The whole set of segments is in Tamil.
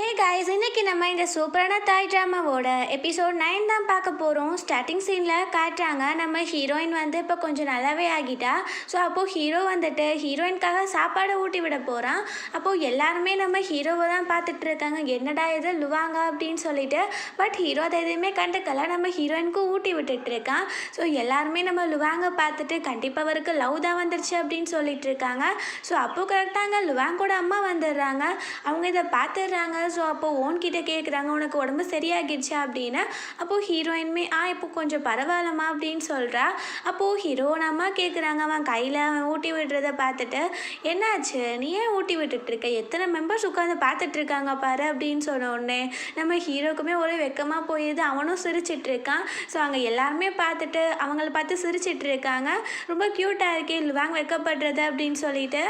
ஹே காய்ஸ், இன்னைக்கு நம்ம இந்த சூப்பரான தாய் ட்ராமாவோட எபிசோட் 9 தான் பார்க்க போகிறோம். ஸ்டார்டிங் சீனில் காட்டுறாங்க நம்ம ஹீரோயின் வந்து இப்போ கொஞ்சம் நல்லாவே ஆகிட்டா. ஸோ அப்போது ஹீரோ வந்துட்டு ஹீரோயின்காக சாப்பாடு ஊட்டி விட போகிறான். அப்போது எல்லாருமே நம்ம ஹீரோவை தான் பார்த்துட்டு இருக்காங்க, என்னடா இது லுவாங்க அப்படின்னு சொல்லிட்டு. பட் ஹீரோ அதை எதுவுமே கண்டுக்கல, நம்ம ஹீரோயினுக்கும் ஊட்டி விட்டுட்டு இருக்கான். ஸோ எல்லாருமே நம்ம லுவாங்க பார்த்துட்டு கண்டிப்பாக அவருக்கு லவ் தான் வந்துருச்சு அப்படின்னு சொல்லிட்டு இருக்காங்க. ஸோ அப்போது கரெக்டாங்க லுவாங்கோட அம்மா வந்துடுறாங்க. அவங்க இதை பார்த்துடுறாங்க. ஸோ அப்போது ஓன்கிட்ட கேட்குறாங்க, உனக்கு உடம்பு சரியாகிடுச்சா அப்படின்னு. அப்போது ஹீரோயின்மே இப்போ கொஞ்சம் பரவாயில்லம்மா அப்படின்னு சொல்கிறா. அப்போது ஹீரோன் அம்மா கேட்குறாங்க, அவன் கையில் அவன் ஊட்டி விடுறத பார்த்துட்டு, என்னாச்சு நீ ஏன் ஊட்டி விட்டுட்ருக்க, எத்தனை மெம்பர்ஸ் உட்காந்து பார்த்துட்ருக்காங்க பாரு அப்படின்னு சொன்ன உடனே நம்ம ஹீரோக்குமே ஒரே வெக்கமாக போயிடுது. அவனும் சிரிச்சிட்டு இருக்கான். ஸோ அங்கே எல்லாருமே பார்த்துட்டு அவங்கள பார்த்து சிரிச்சிட்டு இருக்காங்க. ரொம்ப க்யூட்டாக இருக்கே லுவாங் வெக்கப்படுறது அப்படின்னு சொல்லிட்டு.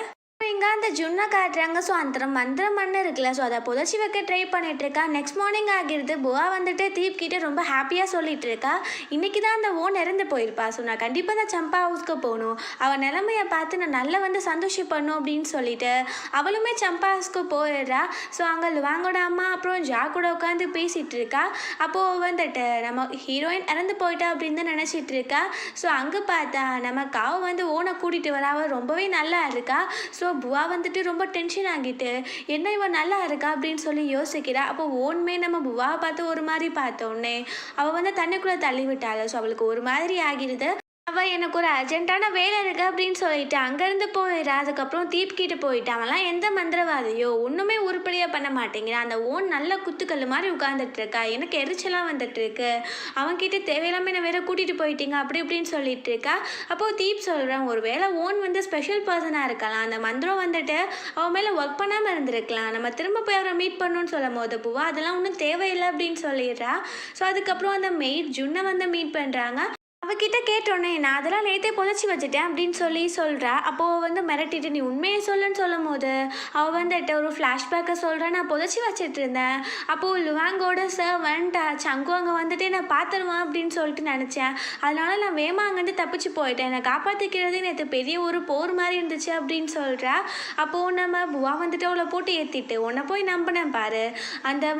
இங்கே அந்த ஜுன்னை காட்டுறாங்க. ஸோ அந்த மந்திரம் மண்ணு இருக்குல்ல, ஸோ அதை புதைச்சி வைக்க ட்ரை பண்ணிட்டு இருக்கா. நெக்ஸ்ட் மார்னிங் ஆகிடுது. புவா வந்துட்டு தீப் கிட்ட ரொம்ப ஹாப்பியாக சொல்லிட்டு இருக்கா, இன்னைக்கு தான் அந்த ஓன் இறந்து போயிருப்பா. ஸோ நான் கண்டிப்பாக தான் சம்பா ஹவுஸ்க்கு போகணும், அவள் நிலைமையை பார்த்து நான் நல்லா வந்து சந்தோஷப்படணும் அப்படின்னு சொல்லிட்டு அவளுமே சம்பா ஹவுஸ்க்கு போயிடுறா. ஸோ அங்கே லுவாங்கோட அம்மா அப்புறம் ஜா கூட உட்காந்து பேசிகிட்டு இருக்கா. அப்போது வந்துட்டு நம்ம ஹீரோயின் இறந்து போயிட்டா அப்படின்னு தான் நினச்சிட்டு இருக்கா. ஸோ அங்கே பார்த்தா நம்ம காவை வந்து ஓனை கூட்டிகிட்டு வர, அவள் ரொம்பவே நல்லா இருக்கா. ஸோ புவா வந்துட்டு ரொம்ப டென்ஷன் ஆகிட்டு, என்ன இவன் நல்லா இருக்கா அப்படின்னு சொல்லி யோசிக்கிறா. அப்போ ஓன்மே நம்ம புவாவை பார்த்து ஒரு மாதிரி பார்த்தோன்னே அவள் வந்து தண்ணிக்குள்ளே தள்ளி விட்டாள். ஸோ அவளுக்கு ஒரு மாதிரி ஆகிடுது. அவள் எனக்கு ஒரு அர்ஜென்ட்டான வேலை இருக்குது அப்படின்னு சொல்லிட்டு அங்கேருந்து போயிடா. அதுக்கப்புறம் தீப்கிட்ட போயிட்டு, அவன்லாம் எந்த மந்திரவாதியோ ஒன்றுமே உருப்படியாக பண்ண மாட்டேங்கிறான், அந்த ஓன் நல்ல குத்துக்கல் மாதிரி உட்காந்துட்ருக்கா, எனக்கு எரிச்சலாக வந்துட்டுருக்கு, அவன்கிட்ட தேவையில்லாமல் என்ன வேற கூட்டிகிட்டு போயிட்டீங்க அப்படி இப்படின்னு சொல்லிட்டு இருக்கா. அப்போது தீப் சொல்கிறான், ஒரு வேளை ஓன் வந்து ஸ்பெஷல் பர்சனாக இருக்கலாம், அந்த மந்திரம் வந்துட்டு அவன் மேலே ஒர்க் பண்ணாமல் இருந்திருக்கலாம், நம்ம திரும்ப போய் அவரை மீட் பண்ணணும்னு சொல்லும் போது புவா அதெல்லாம் ஒன்றும் தேவையில்லை அப்படின்னு சொல்லிடுறா. ஸோ அதுக்கப்புறம் அந்த மெய்ட் ஜுன்னை வந்து மீட் பண்ணுறாங்க. அவகிட்ட கேட்டோன்னே, நான் அதெல்லாம் நேற்றே புதைச்சி வச்சுட்டேன் அப்படின்னு சொல்கிறா. அப்போது வந்து மிரட்டிட்டு, நீ உண்மையை சொல்லுன்னு சொல்லும் போது அவள் வந்துட்டு ஒரு ஃப்ளாஷ்பேக்கை சொல்கிறேன், நான் புதைச்சி வச்சுட்டு இருந்தேன், அப்போது லுவாங்கோட சர்வன்ட் சங்கு அங்கே வந்துட்டு நான் பார்த்துருவான் அப்படின்னு சொல்லிட்டு நினச்சேன், அதனால நான் வேமா அங்கேருந்து தப்பிச்சு போயிட்டேன், என்னை காப்பாற்றிக்கிறதே நேற்று பெரிய ஒரு போர் மாதிரி இருந்துச்சு அப்படின்னு சொல்கிறா. அப்போது நம்ம புவா வந்துட்டு அவளை போட்டு ஏற்றிட்டு, உன்னை போய் நம்பினேன் பாரு, அந்த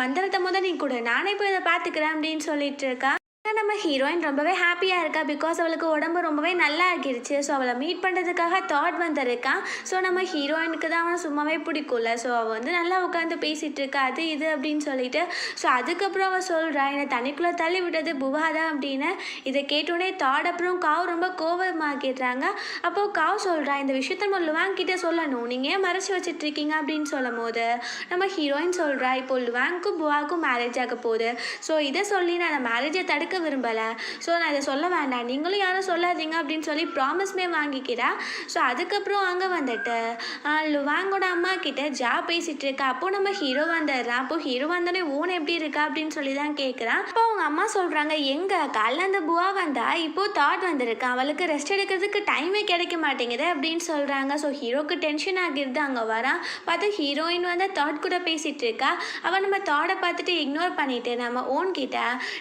மந்திரத்தை முதல் நீ கூட நானே போய் இதை பார்த்துக்கிறேன் அப்படின்னு சொல்லிட்டு இருக்கா. நம்ம ஹீரோயின் ரொம்பவே ஹாப்பியாக இருக்கா, பிகாஸ் அவளுக்கு உடம்பு ரொம்பவே நல்லா ஆகிடுச்சு. ஸோ அவளை மீட் பண்ணுறதுக்காக தாட் வந்திருக்கான். ஸோ நம்ம ஹீரோயினுக்கு தான் அவனை சும்மாவே பிடிக்கும்ல, ஸோ அவள் வந்து நல்லா உட்காந்து பேசிகிட்டு இருக்கா, அது இது அப்படின்னு சொல்லிட்டு. ஸோ அதுக்கப்புறம் அவள் சொல்கிறா, என்னை தண்ணிக்குள்ளே தள்ளி விட்டது புவா தான் அப்படின்னு. இதை கேட்டோடனே தாட் அப்புறம் காவ் ரொம்ப கோபமாக்கிடுறாங்க. அப்போது காவ் சொல்கிறா, இந்த விஷயத்த நம்ம லுவாங்கிட்ட சொல்லணும், நீங்கள் ஏன் மறைச்சி வச்சிட்ருக்கீங்க அப்படின்னு சொல்லும் போது நம்ம ஹீரோயின் சொல்கிறா, இப்போ லுவாங்க்கும் புவாவுக்கும் மேரேஜ் ஆக போகுது, ஸோ இதை சொல்லி நான் அந்த மேரேஜை தடுக்க விரும்பலை, ஸோ நான் இதை சொல்ல வேண்டாம், நீங்களும் யாரும் சொல்லாதீங்க அப்படின்னு சொல்லி ப்ராமிஸ்மே வாங்கிக்கிறா. ஸோ அதுக்கப்புறம் அங்கே வந்துட்டு லுவாங்கோட அம்மா கிட்ட ஜா பேசிகிட்டு இருக்கா. அப்போது நம்ம ஹீரோ வந்துடுறான். அப்போது ஹீரோ வந்தோடனே ஓன் எப்படி இருக்கா அப்படின்னு சொல்லி தான் கேட்குறான். அப்போ அவங்க அம்மா சொல்கிறாங்க, எங்கே காலைல அந்த புவா வந்தா, இப்போது தாட் வந்திருக்கா, அவளுக்கு ரெஸ்ட் எடுக்கிறதுக்கு டைமே கிடைக்க மாட்டேங்குது அப்படின்னு சொல்கிறாங்க. ஸோ ஹீரோக்கு டென்ஷன் ஆகிடுது. அங்கே வரான். பார்த்து ஹீரோயின் வந்து தாட் கூட பேசிகிட்டு இருக்கா. அவன் நம்ம தாட்டை பார்த்துட்டு இக்னோர் பண்ணிவிட்டு நம்ம ஓன் கிட்ட,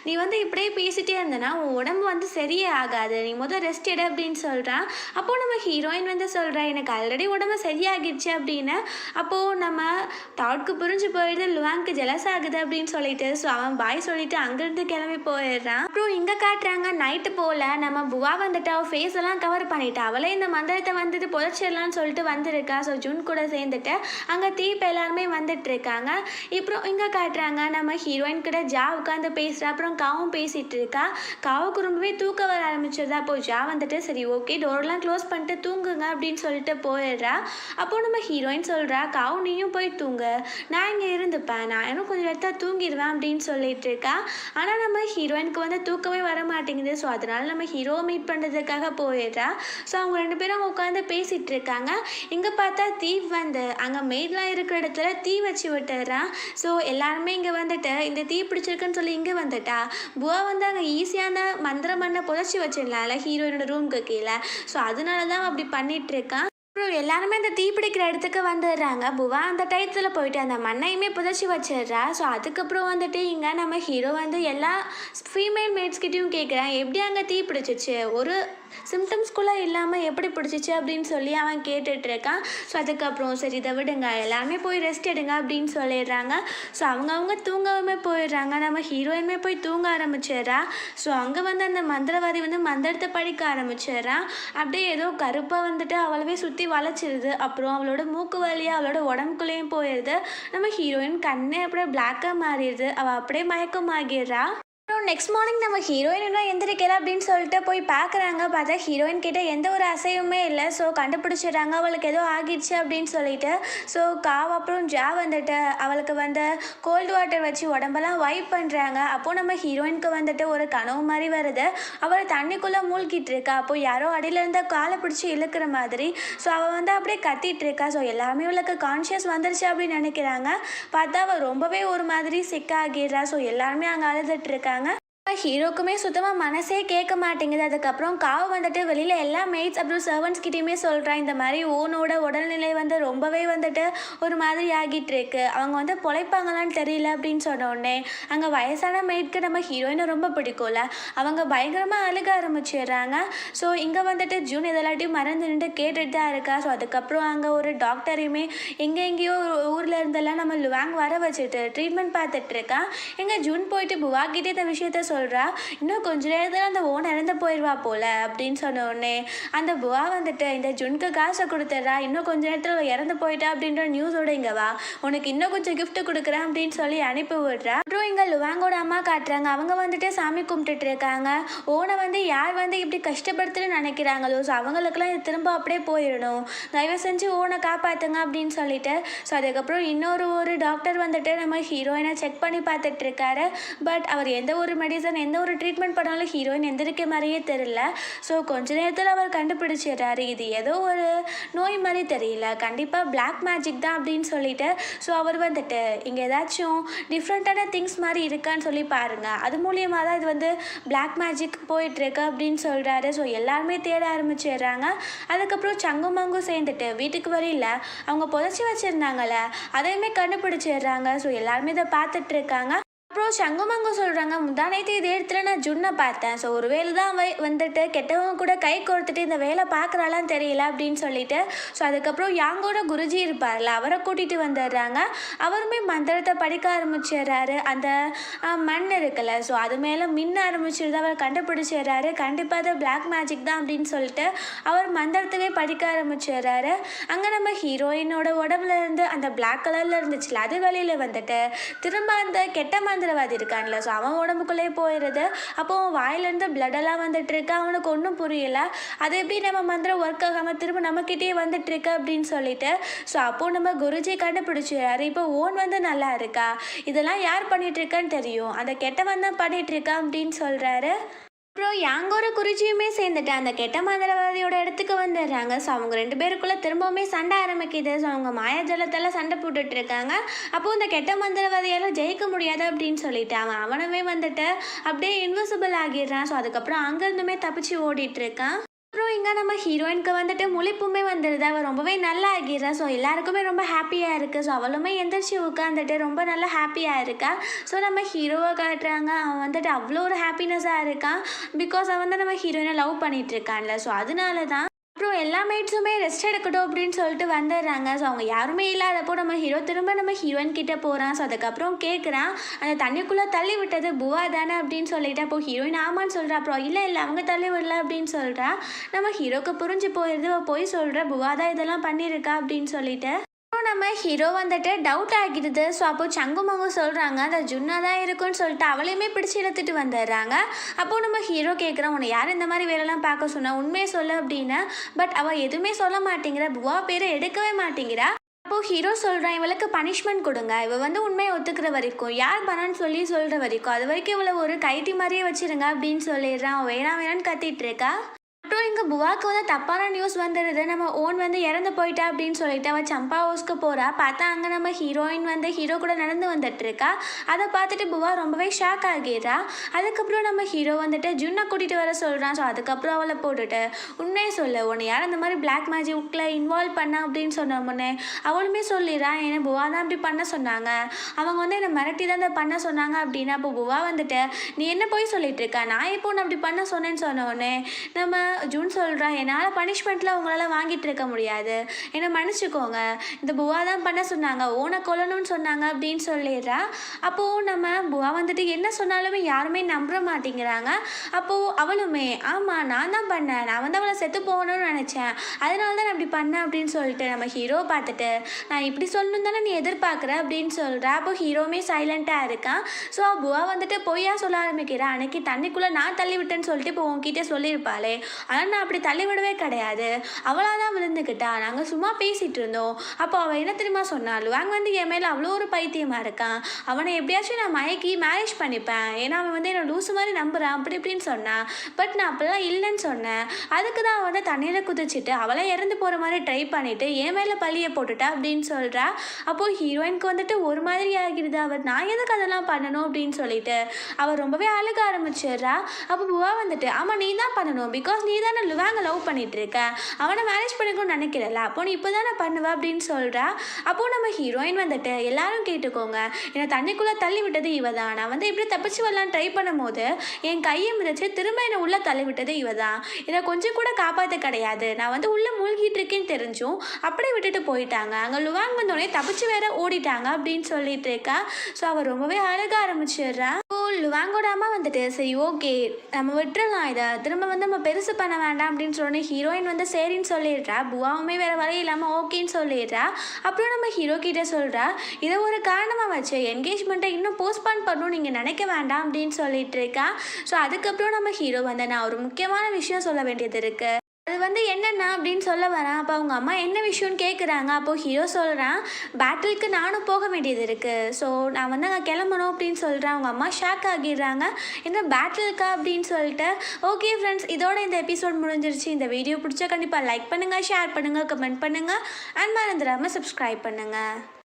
நீ வந்து இப்படியே பேசிட்டே இருந்தனா உன் உடம்பு வந்து சரியே ஆகாது, நீ முதல் ரெஸ்ட் எடு அப்படின்னு சொல்கிறான். அப்போது நம்ம ஹீரோயின் வந்து சொல்கிறா, எனக்கு ஆல்ரெடி உடம்பு சரியாகிடுச்சு அப்படின்னு. அப்போது நம்ம தாட்க்கு புரிஞ்சு போயிடுது, லுவாங்க்கு ஜெலஸ் ஆகுது அப்படின்னு சொல்லிட்டு. ஸோ அவன் பாய் சொல்லிட்டு அங்கேருந்து கிளம்பி போயிடுறான். அப்புறம் இங்கே காட்டுறாங்க நைட்டு போல் நம்ம புவா வந்துட்டு அவள் ஃபேஸ் எல்லாம் கவர் பண்ணிட்டா, அவளே இந்த மந்திரத்தை வந்துட்டு புதைச்சிடலான்னு சொல்லிட்டு வந்திருக்கா. ஸோ ஜூன் கூட சேர்ந்துட்டு அங்கே தீப் எல்லாருமே வந்துட்டு இருக்காங்க. இப்போ இங்கே காட்டுறாங்க நம்ம ஹீரோயின் கிட்ட ஜா உட்காந்து பேசுகிறா. அப்புறம் காவும் பேசிகிட்டு இருக்கா. காவுக்கு ரொம்பவே தூக்கம் வர ஆரம்பிச்சிருது. அப்போது ஜா வந்துட்டு, சரி ஓகே டோர்லாம் க்ளோஸ் பண்ணிட்டு தூங்குங்க அப்படின்னு சொல்லிட்டு போயிடுறா. அப்போது நம்ம ஹீரோயின் சொல்கிறா, காவு நீயும் போய் தூங்கு, நான் இங்கே இருந்துப்பேன், நான் இன்னும் கொஞ்சம் நேரத்தில் தூங்கிடுவேன் அப்படின்னு சொல்லிட்டு இருக்கா. ஆனால் நம்ம ஹீரோயினுக்கு வந்து தூக்கமே வர மாட்டேங்குது. ஸோ அதனால் நம்ம ஹீரோவை மீட் பண்ணுறதுக்காக போயிடுறா. ஸோ அவங்க ரெண்டு பேரும் உட்காந்து பேசிகிட்டு இருக்காங்க. இங்கே பார்த்தா தீப் வந்து அங்கே மெய்ட்லாம் இருக்கிற இடத்துல தீ வச்சு விட்டுறான். ஸோ எல்லாருமே இங்கே வந்துட்டு இந்த தீ பிடிச்சிருக்குன்னு சொல்லி இங்கே வந்துட்டா. புவா வந்து அங்கே ஈஸியான மந்திரம் பண்ண புதைச்சி வச்சிடலாம்ல ஹீரோயினோட ரூமுக்கு கீழே. ஸோ அதனால தான் அப்படி பண்ணிகிட்ருக்கான். அப்புறம் எல்லாருமே அந்த தீப்பிடிக்கிற இடத்துக்கு வந்துடுறாங்க. புவா அந்த டயத்துல போயிட்டு அந்த மண்ணையுமே புதைச்சி வச்சிடுறா. ஸோ அதுக்கப்புறம் வந்துட்டு இங்க நம்ம ஹீரோ வந்து எல்லா ஃபீமேல் மேட்ஸ்கிட்டயும் கேட்குறான், எப்படி அங்கே தீ பிடிச்சிச்சு? ஒரு சிம்டம்ஸ் கூட இல்லாமல் எப்படி பிடிச்சிச்சு அப்படின்னு சொல்லி அவன் கேட்டுட்டு இருக்கான். ஸோ அதுக்கப்புறம் சரி இதை விடுங்க, எல்லாருமே போய் ரெஸ்ட் எடுங்க அப்படின்னு சொல்லிடுறாங்க. ஸோ அவங்க தூங்கவுமே போயிடுறாங்க. நம்ம ஹீரோயினுமே போய் தூங்க ஆரம்பிச்சிடுறா. ஸோ அங்கே வந்து அந்த மந்திரவாதி வந்து மந்திரத்தை படிக்க ஆரம்பிச்சிடுறான். அப்படியே ஏதோ கருப்பாக வந்துட்டு அவளவே சுற்றி வளைச்சிருது. அப்புறம் அவளோட மூக்கு வழியாக அவளோட உடம்புக்குள்ளேயும் போயிடுது. நம்ம ஹீரோயின் கண்ணே அப்படியே பிளாக்காக மாறிடுது. அவள் அப்படியே மயக்கமாகிடுறா. அப்புறம் நெக்ஸ்ட் மார்னிங் நம்ம ஹீரோயின் இன்னும் எந்திரிக்கல அப்படின்னு சொல்லிட்டு போய் பார்க்குறாங்க. பார்த்தா ஹீரோயின் கிட்ட எந்த ஒரு அசைவுமே இல்லை. ஸோ கண்டுபிடிச்சிடுறாங்க அவளுக்கு ஏதோ ஆகிடுச்சு அப்படின்னு சொல்லிட்டு. ஸோ அப்புறம் ஜா வந்துட்டு அவளுக்கு வந்து கோல்டு வாட்டர் வச்சு உடம்பெல்லாம் வைப் பண்ணுறாங்க. அப்போது நம்ம ஹீரோயினுக்கு வந்துட்டு ஒரு கனவு மாதிரி வருது. அவள் தண்ணிக்குள்ளே மூழ்கிட்டு இருக்கா. அப்போது யாரோ அடியிலேருந்து காலை பிடிச்சி இழுக்கிற மாதிரி. ஸோ அவள் வந்து அப்படியே கத்திட்டு இருக்கா. ஸோ எல்லாருமே அவளுக்கு கான்ஷியஸ் வந்துருச்சு அப்படின்னு நினைக்கிறாங்க. பார்த்தா அவள் ரொம்பவே ஒரு மாதிரி சிக்காகிடுறா. ஸோ எல்லாருமே அங்கே அழுதுட்டு இருக்காங்க. ஹீரோக்குமே சுத்தமாக மனசே கேட்க மாட்டேங்குது. அதுக்கப்புறம் வந்துட்டு வெளியில் எல்லா மெய்ட்ஸ் அப்புறம் சர்வன்ட்ஸ் கிட்டேயுமே சொல்கிறான், இந்த மாதிரி ஓனோட உடல்நிலை வந்து ரொம்பவே வந்துட்டு ஒரு மாதிரி ஆகிட்டு இருக்கு, அவங்க வந்து பொழைப்பாங்களான்னு தெரியல அப்படின்னு சொன்ன உடனே அங்கே வயசான மெய்ட்க்கு நம்ம ஹீரோயினை ரொம்ப பிடிக்கும்ல, அவங்க பயங்கரமாக அழுக ஆரம்பிச்சிடுறாங்க. ஸோ இங்கே வந்துட்டு ஜூன் இதெல்லாத்தையும் மறந்து நின்று கேட்டுட்டு தான் இருக்கா. ஸோ அதுக்கப்புறம் அங்கே ஒரு டாக்டரையுமே எங்கேயோ ஊரில் இருந்தெல்லாம் நம்ம லுவாங் வர வச்சுட்டு ட்ரீட்மெண்ட் பார்த்துட்டு இருக்கான். எங்கள் ஜூன் போயிட்டு புவாக்கிட்டே இந்த விஷயத்த சொல்கிறா, இன்னும் கொஞ்ச நேரத்தில் அந்த ஓன் இறந்து போயிடுவா போல அப்படின்னு சொன்ன உடனே அந்த புவா வந்துட்டு இந்த ஜுன்க்கு காசை கொடுத்துட்றா, இன்னும் கொஞ்ச நேரத்தில் இறந்து போயிட்டா அப்படின்ற நியூஸோட இங்கே வா, உனக்கு இன்னும் கொஞ்சம் கிஃப்ட் கொடுக்குறேன் அப்படின்னு சொல்லி அனுப்பி விடுறா. அப்புறம் இங்கே லுவாங்கோட அம்மா காட்டுறாங்க, அவங்க வந்துட்டு சாமி கும்பிட்டுட்டு இருக்காங்க. ஓனை வந்து யார் வந்து இப்படி கஷ்டப்படுத்துன்னு நினைக்கிறாங்களோ ஸோ அவங்களுக்குலாம் இது திரும்ப அப்படியே போயிடணும், தயவு செஞ்சு ஓனை காப்பாற்றுங்க அப்படின்னு சொல்லிட்டு. ஸோ அதுக்கப்புறம் ஒரு டாக்டர் வந்துட்டு நம்ம ஹீரோயினை செக் பண்ணி பார்த்துட்டு இருக்காரு. பட் அவர் எந்த ஒரு மெடிசன் எந்த ஒரு ட்ரீட்மெண்ட் பண்ணாலும் ஹீரோயின் எந்திரிக்க மாதிரியே தெரியல. ஸோ கொஞ்ச நேரத்தில் அவர் கண்டுபிடிச்சிடுறாரு, இது ஏதோ ஒரு நோய் மாதிரி தெரியல, கண்டிப்பாக பிளாக் மேஜிக் தான் அப்படின்னு சொல்லிட்டு. ஸோ அவர் வந்துட்டு இங்கே ஏதாச்சும் டிஃப்ரெண்ட்டான திங்ஸ் மாதிரி இருக்கான்னு சொல்லி பாருங்கள், அது மூலியமாக தான் இது வந்து பிளாக் மேஜிக் போயிட்டுருக்கு அப்படின்னு சொல்கிறாரு. ஸோ எல்லாருமே தேட ஆரம்பிச்சிடுறாங்க. அதுக்கப்புறம் சங்குமாங்கும் சேர்ந்துட்டு வீட்டுக்கு வரையில் அவங்க புதைச்சி வச்சுருந்தாங்கல்ல அதையுமே கண்டுபிடிச்சிடுறாங்க. ஸோ எல்லாருமே இதை பார்த்துட்டு இருக்காங்க. அப்புறம் சங்குமாங்க சொல்கிறாங்க, முந்தானேத்து இதே இடத்துல நான் ஜுன்னை பார்த்தேன். ஸோ ஒரு வேலை தான் வந்துட்டு கெட்டவங்க கூட கை கோர்த்துட்டு இந்த வேலை பார்க்குறாளான்னு தெரியல அப்படின்னு சொல்லிட்டு. ஸோ அதுக்கப்புறம் யாங்கோட குருஜி இருப்பார்ல அவரை கூட்டிகிட்டு வந்துடுறாங்க. அவருமே மந்திரத்தை படிக்க ஆரம்பிச்சிடுறாரு. அந்த மண் இருக்குல்ல ஸோ அது மேலே மின்ன ஆரம்பிச்சிருது. அவர் கண்டுபிடிச்சிடுறாரு, கண்டிப்பாக அது பிளாக் மேஜிக் தான் அப்படின்னு சொல்லிட்டு அவர் மந்திரத்துவே படிக்க ஆரம்பிச்சிடுறாரு. அங்கே நம்ம ஹீரோயினோட உடம்புல இருந்து அந்த பிளாக் கலரில் இருந்துச்சுல அது வெளியில் வந்துட்டு திரும்ப அந்த கெட்ட மந்திரவாதி இருக்கான்ல ஸோ அவன் உடம்புக்குள்ளே போயிடுது. அப்போ அவன் வாயிலேருந்து பிளட்டெல்லாம் வந்துட்டு இருக்கு. அவனுக்கு ஒன்றும் புரியல, அது எப்படி நம்ம மந்திரம் ஒர்க் ஆகாமல் திரும்ப நம்மக்கிட்டே வந்துட்டு இருக்கு அப்படின்னு சொல்லிட்டு. ஸோ அப்போது நம்ம குருஜி கண்டுபிடிச்சிடுறாரு, இப்போ ஓன் வந்து நல்லா இருக்கா, இதெல்லாம் யார் பண்ணிட்டு இருக்கான்னு தெரியும், அந்த கெட்டவன் தான் பண்ணிட்டு இருக்கா அப்படின்னு சொல்கிறாரு. அப்புறம் யாங்கோட குறிச்சியுமே சேர்ந்துட்டு அந்த கெட்ட மந்திரவாதியோட இடத்துக்கு வந்துடுறாங்க. ஸோ அவங்க 2 பேருக்குள்ளே திரும்பவுமே சண்டை ஆரம்பிக்குது. ஸோ அவங்க மாயாஜலத்தெல்லாம் சண்டை போட்டுட்டு இருக்காங்க. அப்போது இந்த கெட்ட மந்திரவாதியெல்லாம் ஜெயிக்க முடியாது அப்படின்னு சொல்லிட்டு அவனவே வந்துட்டு அப்படியே இன்விசிபிள் ஆகிடுறான். ஸோ அதுக்கப்புறம் அங்கேருந்துமே தப்பிச்சு ஓடிட்டு இருக்கான். அப்புறம் இங்கே நம்ம ஹீரோயினுக்கு வந்துட்டு முழிப்புமே வந்துடுது. அவள் ரொம்பவே நல்லா ஆகிடுறா. ஸோ எல்லாருக்குமே ரொம்ப ஹாப்பியாக இருக்குது. ஸோ அவளுமே எந்திரிச்சு உட்காந்துட்டு ரொம்ப நல்லா ஹாப்பியாக இருக்கா. ஸோ நம்ம ஹீரோவை காட்டுறாங்க, அவன் வந்துட்டு அவ்வளோ ஒரு ஹாப்பினஸ்ஸாக இருக்கான். பிகாஸ் அவன் வந்து நம்ம ஹீரோயினை லவ் பண்ணிட்டு இருக்கான்ல. ஸோ அதனால தான். அப்புறம் எல்லா மேட்ஸுமே ரெஸ்ட் எடுக்கட்டும் அப்படின்னு சொல்லிட்டு வந்துடுறாங்க. ஸோ அவங்க யாருமே இல்லாதப்போ நம்ம ஹீரோ திரும்ப நம்ம ஹீரோயின் கிட்டே போகிறான். ஸோ அதுக்கப்புறம் கேட்குறான், அந்த தண்ணிக்குள்ளே தள்ளி விட்டது புவா தானே அப்படின்னு சொல்லிட்டு. அப்போ ஹீரோயின் ஆமான்னு சொல்கிறா. அப்புறம் இல்லை அவங்க தள்ளி விடல அப்படின்னு சொல்கிறா. நம்ம ஹீரோக்கு புரிஞ்சு போயிடுது, போய் சொல்கிற புவா தான் இதெல்லாம் பண்ணியிருக்கா அப்படின்னு சொல்லிட்டு. அப்புறம் நம்ம ஹீரோ வந்துட்டு டவுட் ஆகிடுது. ஸோ அப்போ சங்குமாங்க சொல்கிறாங்க, அந்த ஜுன்னா தான் இருக்குன்னு சொல்லிட்டு அவளையுமே பிடிச்சி இழுத்துட்டு வந்துடுறாங்க. அப்போது நம்ம ஹீரோ கேட்குறான், உன்னை யார் இந்த மாதிரி வேலைலாம் பார்க்க சொன்னா, உண்மையை சொல்ல அப்படின்னு. பட் அவள் எதுவுமே சொல்ல மாட்டேங்கிறா, புவா பேரை எடுக்கவே மாட்டேங்கிறா. அப்போது ஹீரோ சொல்கிறான், இவளுக்கு பனிஷ்மெண்ட் கொடுங்க, இவள் வந்து உண்மையை ஒத்துக்கிற வரைக்கும், யார் பண்ணான்னு சொல்லி சொல்கிற வரைக்கும், அது வரைக்கும் இவளை ஒரு கைதி மாதிரியே வச்சுருங்க அப்படின்னு சொல்லிடுறான். வேணான்னு கத்திட்டு இருக்கா. அப்புறம் இங்கே புவாக்கு வந்து தப்பான நியூஸ் வந்துடுது. நம்ம ஓன் வந்து இறந்து போயிட்டா அப்படின்னு சொல்லிட்டு அவள் சம்பா ஹவுஸ்க்கு போகிறா. பார்த்தா அங்கே நம்ம ஹீரோயின் வந்து ஹீரோ கூட நடந்து வந்துட்டுருக்கா. அதை பார்த்துட்டு புவா ரொம்பவே ஷாக் ஆகிடுறா. அதுக்கப்புறம் நம்ம ஹீரோ வந்துட்டு ஜுன்னை கூட்டிகிட்டு வர சொல்கிறான். ஸோ அதுக்கப்புறம் அவளை போட்டுட்டு உண்மையே சொல்லு, உன்னை யார் அந்த மாதிரி பிளாக் மேஜிக்கில் இன்வால்வ் பண்ணா அப்படின்னு சொன்ன முன்னே அவளுமே சொல்லிடுறான். ஏன்னா புவா தான் அப்படி பண்ண சொன்னாங்க, அவங்க வந்து என்னை மிரட்டி தான் அதை பண்ண சொன்னாங்க அப்படின்னு. அப்போ புவா வந்துட்டு நீ என்ன போய் சொல்லிட்டு இருக்க, நான் எப்போ ஒன்று அப்படி பண்ண சொன்னேன்னு சொன்ன உடனே நம்ம ஜூன் சொல்கிறா, என்னால் பனிஷ்மெண்ட்டில் உங்களால் வாங்கிட்டு இருக்க முடியாது, என்னை மன்னிச்சிக்கோங்க, இந்த புவா தான் பண்ண சொன்னாங்க, ஓனை கொல்லணும்னு சொன்னாங்க அப்படின்னு சொல்லிடுறா. அப்போது நம்ம புவா வந்துட்டு என்ன சொன்னாலுமே யாருமே நம்ப மாட்டேங்கிறாங்க. அப்போது அவளுமே ஆமாம் நான் தான் பண்ணேன், நான் வந்து அவளை செத்து போகணும்னு நினச்சேன், அதனால தான் நான் அப்படி பண்ணேன் அப்படின்னு சொல்லிட்டு நம்ம ஹீரோ பார்த்துட்டு நான் இப்படி சொல்லணும் தானே நீ எதிர்பார்க்குற அப்படின்னு சொல்கிறா. அப்போ ஹீரோவுமே சைலண்ட்டாக இருக்கான். ஸோ புவா வந்துட்டு பொய்யா சொல்ல ஆரம்பிக்கிறா. அன்னைக்கு தண்ணிக்குள்ளே நான் தள்ளி விட்டேன்னு சொல்லிட்டு இப்போ உன்கிட்ட சொல்லியிருப்பாளே, ஆனால் நான் அப்படி தள்ளி விடவே கிடையாது, அவளாக தான் விழுந்துக்கிட்டா, நாங்கள் சும்மா பேசிகிட்டு இருந்தோம். அப்போ அவள் என்ன தெரியுமா சொன்னாலும் அங்கே வந்து என் மேலே அவ்வளோ ஒரு பைத்தியமாக இருக்கான், அவனை எப்படியாச்சும் நான் மயக்கி மேரேஜ் பண்ணிப்பேன், ஏன்னா அவன் வந்து என்னை லூசு மாதிரி நம்புகிறான் அப்படி இப்படின்னு சொன்னான். பட் நான் அப்படிலாம் இல்லைன்னு சொன்னேன். அதுக்கு தான் அவன் வந்து தண்ணியில் குதிச்சுட்டு அவளை இறந்து போகிற மாதிரி ட்ரை பண்ணிவிட்டு என் மேலே பழியை போட்டுட்டா அப்படின்னு சொல்கிறா. அப்போது ஹீரோயினுக்கு வந்துட்டு ஒரு மாதிரி ஆகிடுது. அவர் நான் எதுக்கு அதெல்லாம் பண்ணணும் அப்படின்னு சொல்லிட்டு அவர் ரொம்பவே அழுக ஆரம்பிச்சிடுறா. அப்போ புவா வந்துட்டு ஆமாம் நீ தான் பண்ணணும், பிகாஸ் நீ தானே லுவாங்கை லவ் பண்ணிட்டு இருக்க, அவனை மேரேஜ் பண்ணிக்கணும்னு நினைக்கிறல, அப்போ நீ இப்போ தானே பண்ணுவா அப்படின்னு சொல்கிறா. அப்போது நம்ம ஹீரோயின் வந்துட்டு எல்லாரும் கேட்டுக்கோங்க, என்னை தண்ணிக்குள்ளே தள்ளி விட்டது இவ தான், நான் வந்து இப்படி தப்பிச்சு வரலான்னு ட்ரை பண்ணும் போது என் கையை மிதிச்சு திரும்ப என்னை உள்ளே தள்ளி விட்டது இவ தான், இதை கொஞ்சம் கூட காப்பாற்ற கிடையாது, நான் வந்து உள்ளே மூழ்கிட்டு இருக்கேன்னு தெரிஞ்சும் அப்படியே விட்டுட்டு போயிட்டாங்க, அங்கே லுவாங் வந்தோடனே தப்பிச்சு வேற ஓடிட்டாங்க அப்படின்னு சொல்லிட்டு இருக்கா. ஸோ அவள் ரொம்பவே அழக ஆரம்பிச்சிடுறா. லுவாங்கோட அம்மா வந்துட்டு சரி ஓகே நம்ம விட்டுறலாம், இதை திரும்ப வந்து நம்ம பெருசு பண்ண வேண்டாம் அப்படின்னு சொன்னோன்னே ஹீரோயின் வந்து சரின்னு சொல்லிடுறா. புவாவுமே வேறு வழி இல்லாமல் ஓகேன்னு சொல்லிடுறா. அப்புறம் நம்ம ஹீரோ கிட்டே சொல்கிறா, இதை ஒரு காரணமாக வச்சு என்கேஜ்மெண்ட்டை இன்னும் போஸ்ட்பான் பண்ணணும் நீங்கள் நினைக்க வேண்டாம் அப்படின்னு சொல்லிட்டு இருக்கா. ஸோ அதுக்கப்புறம் நம்ம ஹீரோ வந்து நான் ஒரு முக்கியமான விஷயம் சொல்ல வேண்டியது இருக்குது, அது வந்து என்னென்னா அப்படின்னு சொல்ல வரேன். அப்போ அவங்க அம்மா என்ன விஷயம்னு கேட்குறாங்க. அப்போது ஹீரோ சொல்கிறான், பேட்டிலுக்கு நானும் போக வேண்டியது இருக்குது, ஸோ நான் வந்து அங்கே கிளம்பணும் அப்படின்னு சொல்கிறேன். அவங்க அம்மா ஷாக் ஆகிடுறாங்க, என்ன பேட்டிலுக்கா அப்படின்னு சொல்லிட்டு. ஓகே ஃப்ரெண்ட்ஸ், இதோட இந்த எபிசோட் முடிஞ்சிருச்சு. இந்த வீடியோ பிடிச்சா கண்டிப்பாக லைக் பண்ணுங்கள், ஷேர் பண்ணுங்கள், கமெண்ட் பண்ணுங்கள் அண்ட் மறந்துடாமல் சப்ஸ்கிரைப் பண்ணுங்கள்.